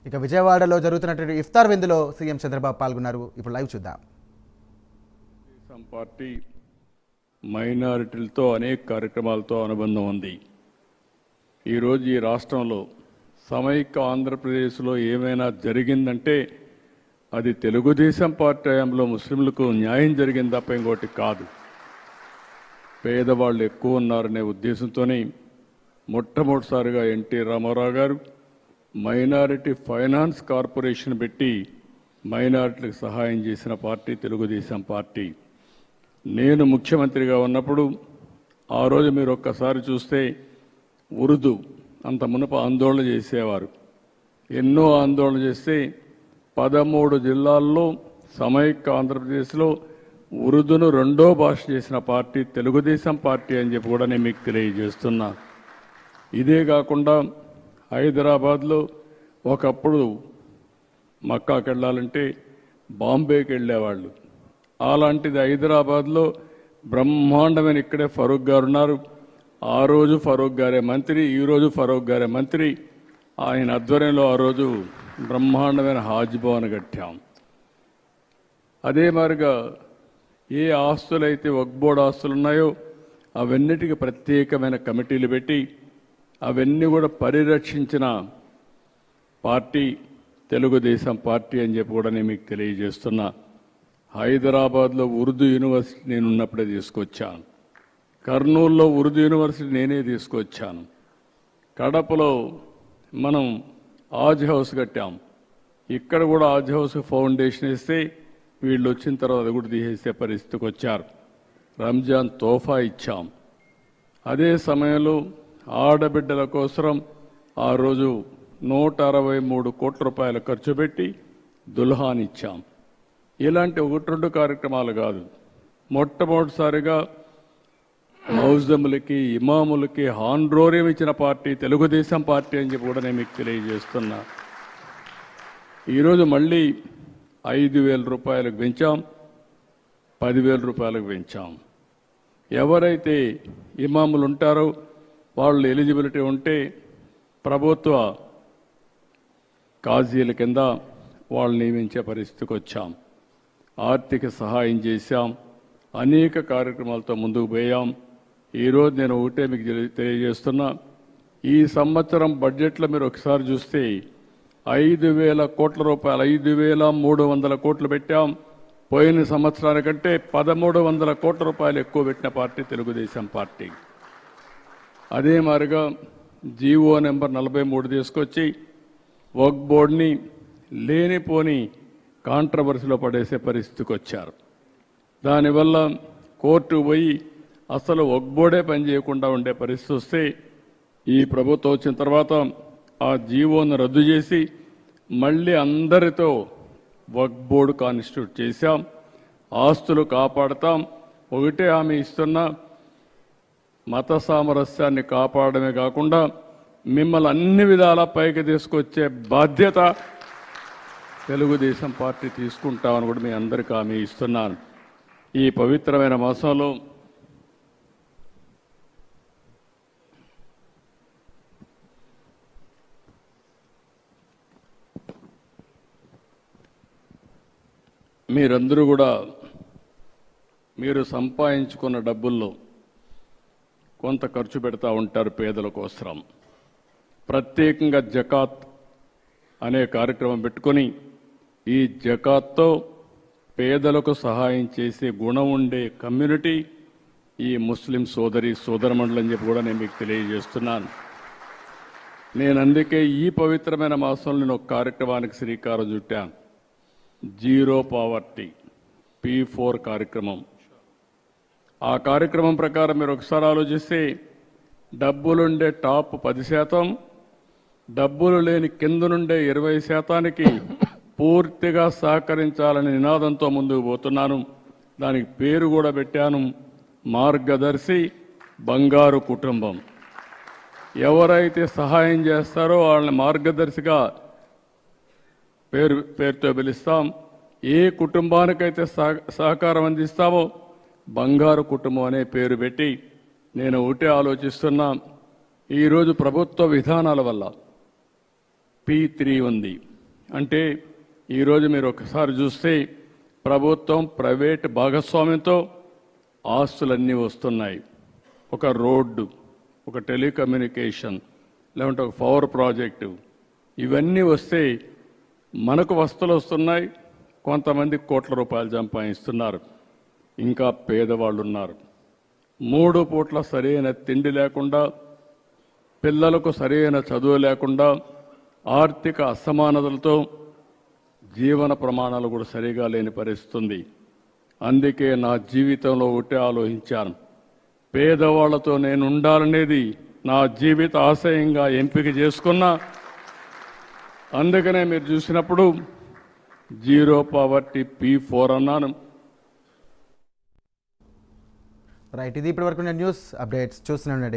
ఇక విజయవాడలో జరుగుతున్నటువంటి ఇఫ్తార్ విందులో సీఎం చంద్రబాబు పాల్గొన్నారు. ఇప్పుడు లైవ్ చూద్దాం. పార్టీ మైనారిటీలతో అనేక కార్యక్రమాలతో అనుబంధం ఉంది. ఈరోజు ఈ రాష్ట్రంలో సమైక్య ఆంధ్రప్రదేశ్లో ఏమైనా జరిగిందంటే అది తెలుగుదేశం పార్టీ హయాంలో ముస్లింలకు న్యాయం జరిగింది తప్ప ఇంకోటి కాదు. పేదవాళ్ళు ఎక్కువ ఉన్నారనే ఉద్దేశంతోనే మొట్టమొదటిసారిగా ఎన్టీ రామారావు గారు మైనారిటీ ఫైనాన్స్ కార్పొరేషన్ పెట్టి మైనారిటీలకు సహాయం చేసిన పార్టీ తెలుగుదేశం పార్టీ. నేను ముఖ్యమంత్రిగా ఉన్నప్పుడు ఆ రోజు మీరు ఒక్కసారి చూస్తే ఉర్దూ అంత మునుపు ఆందోళన చేసేవారు. ఎన్నో ఆందోళన చేస్తే 13 జిల్లాల్లో సమైక్య ఆంధ్రప్రదేశ్లో ఉర్దూను రెండో భాష చేసిన పార్టీ తెలుగుదేశం పార్టీ అని చెప్పి కూడా నేను మీకు తెలియజేస్తున్నా. ఇదే కాకుండా హైదరాబాద్లో ఒకప్పుడు మక్కాకి వెళ్ళాలంటే బాంబేకి వెళ్ళేవాళ్ళు. అలాంటిది హైదరాబాద్లో బ్రహ్మాండమైన ఇక్కడే ఫరూక్ గారు ఉన్నారు. ఆ రోజు ఫరూక్ గారే మంత్రి, ఈరోజు ఫరూక్ గారే మంత్రి. ఆయన ఆధ్వర్యంలో ఆ రోజు బ్రహ్మాండమైన హాజ్ భవన్ కట్టాం. అదే మాదిరిగా ఏ ఆస్తులైతే వక్ఫ్ బోర్డు ఆస్తులు ఉన్నాయో అవన్నిటికీ ప్రత్యేకమైన కమిటీలు పెట్టి అవన్నీ కూడా పరిరక్షించిన పార్టీ తెలుగుదేశం పార్టీ అని చెప్పి కూడా నేను మీకు తెలియజేస్తున్నా. హైదరాబాద్లో ఉర్దూ యూనివర్సిటీ నేను ఉన్నప్పుడే తీసుకొచ్చాను. కర్నూలులో ఉర్దూ యూనివర్సిటీ నేనే తీసుకొచ్చాను. కడపలో మనం ఆజ్ హౌస్ కట్టాం. ఇక్కడ కూడా ఆజ్ హౌస్ ఫౌండేషన్ ఇస్తే వీళ్ళు వచ్చిన తర్వాత అది కూడా తీసేసే పరిస్థితికి వచ్చారు. రంజాన్ తోఫా ఇచ్చాం. అదే సమయంలో ఆడబిడ్డల కోసం ఆ రోజు 163 కోట్ల రూపాయలు ఖర్చు పెట్టి దుల్హాన్ ఇచ్చాం. ఇలాంటి 1-2 కార్యక్రమాలు కాదు, మొట్టమొదటిసారిగా మౌజములకి ఇమాములకి హాన్రోరియం ఇచ్చిన పార్టీ తెలుగుదేశం పార్టీ అని చెప్పి కూడా నేను మీకు తెలియజేస్తున్నా. ఈరోజు మళ్ళీ 5,000 రూపాయలకు పెంచాం, 10,000 రూపాయలకు పెంచాం. ఎవరైతే ఇమాములు ఉంటారో వాళ్ళు ఎలిజిబిలిటీ ఉంటే ప్రభుత్వ కాజీల కింద వాళ్ళు నియమించే పరిస్థితికి వచ్చాం. ఆర్థిక సహాయం చేశాం, అనేక కార్యక్రమాలతో ముందుకు పోయాం. ఈరోజు నేను ఒకటే మీకు తెలియజేస్తున్నా, ఈ సంవత్సరం బడ్జెట్లో మీరు ఒకసారి చూస్తే 5,000 కోట్ల రూపాయలు, 5,300 కోట్లు పెట్టాం. పోయిన సంవత్సరానికంటే 1,300 కోట్ల రూపాయలు ఎక్కువ పెట్టిన పార్టీ తెలుగుదేశం పార్టీ. అదే మాదిరిగా జీవో నెంబర్ 43 తీసుకొచ్చి వక్ఫ్ బోర్డుని లేనిపోని కాంట్రవర్సీలో పడేసే పరిస్థితికి వచ్చారు. దానివల్ల కోర్టు పోయి అసలు వక్ఫ్ బోర్డే పనిచేయకుండా ఉండే పరిస్థితి వస్తే ఈ ప్రభుత్వం వచ్చిన తర్వాత ఆ జీవోను రద్దు చేసి మళ్ళీ అందరితో వక్ఫ్ బోర్డు కాన్స్టిట్యూట్ చేశాం. ఆస్తులు కాపాడతాం. ఒకటే హామీ ఇస్తున్నా, మత సామరస్యాన్ని కాపాడమే కాకుండా మిమ్మల్ని అన్ని విధాలా పైకి తీసుకొచ్చే బాధ్యత తెలుగుదేశం పార్టీ తీసుకుంటామని కూడా మీ అందరికీ హామీ ఇస్తున్నాను. ఈ పవిత్రమైన మాసంలో మీరందరూ కూడా మీరు సంపాదించుకున్న డబ్బుల్లో కొంత ఖర్చు పెడతా ఉంటారు పేదల కోసం. ప్రత్యేకంగా జకాత్ అనే కార్యక్రమం పెట్టుకొని ఈ జకాత్తో పేదలకు సహాయం చేసే గుణం ఉండే కమ్యూనిటీ ఈ ముస్లిం సోదరమండలి అని చెప్పి కూడా నేను మీకు తెలియజేస్తున్నాను. నేను అందుకే ఈ పవిత్రమైన మాసంలో నేను ఒక కార్యక్రమానికి శ్రీకారం చుట్టాను. జీరో పావర్టీ P4 కార్యక్రమం. ఆ కార్యక్రమం ప్రకారం మీరు ఒకసారి ఆలోచిస్తే డబ్బులుండే టాప్ 10%, డబ్బులు లేని కింద నుండే 20%కి పూర్తిగా సహకరించాలనే నినాదంతో ముందుకు పోతున్నాను. దానికి పేరు కూడా పెట్టాను, మార్గదర్శి బంగారు కుటుంబం. ఎవరైతే సహాయం చేస్తారో వాళ్ళని మార్గదర్శిగా పేరుతో పిలుస్తాం. ఏ కుటుంబానికైతే సహకారం అందిస్తామో బంగారు కుటుంబం అనే పేరు పెట్టి నేను ఒకటే ఆలోచిస్తున్నా. ఈరోజు ప్రభుత్వ విధానాల వల్ల P3 ఉంది, అంటే ఈరోజు మీరు ఒకసారి చూస్తే ప్రభుత్వం ప్రైవేట్ భాగస్వామ్యంతో ఆస్తులన్నీ వస్తున్నాయి. ఒక రోడ్డు, ఒక టెలికమ్యూనికేషన్, లేకుంటే ఒక పవర్ ప్రాజెక్టు, ఇవన్నీ వస్తే మనకు వస్తువులు వస్తున్నాయి. కొంతమంది కోట్ల రూపాయలు సంపాదిస్తున్నారు. ఇంకా పేదవాళ్ళు ఉన్నారు. 3 పూట్ల సరైన తిండి లేకుండా, పిల్లలకు సరైన చదువు లేకుండా, ఆర్థిక అసమానతలతో జీవన ప్రమాణాలు కూడా సరిగా లేని పరిస్థితి ఉంది. అందుకే నా జీవితంలో ఒకటే ఆలోచించాను, పేదవాళ్లతో నేను ఉండాలనేది నా జీవిత ఆశయంగా ఎంపిక చేసుకున్నా. అందుకనే మీరు చూసినప్పుడు జీరో పావర్టీ P4 అన్నాను. రైట్, ఇది ఇప్పటివరకు న్యూస్ అప్డేట్స్ చూస్తూనే ఉండండి.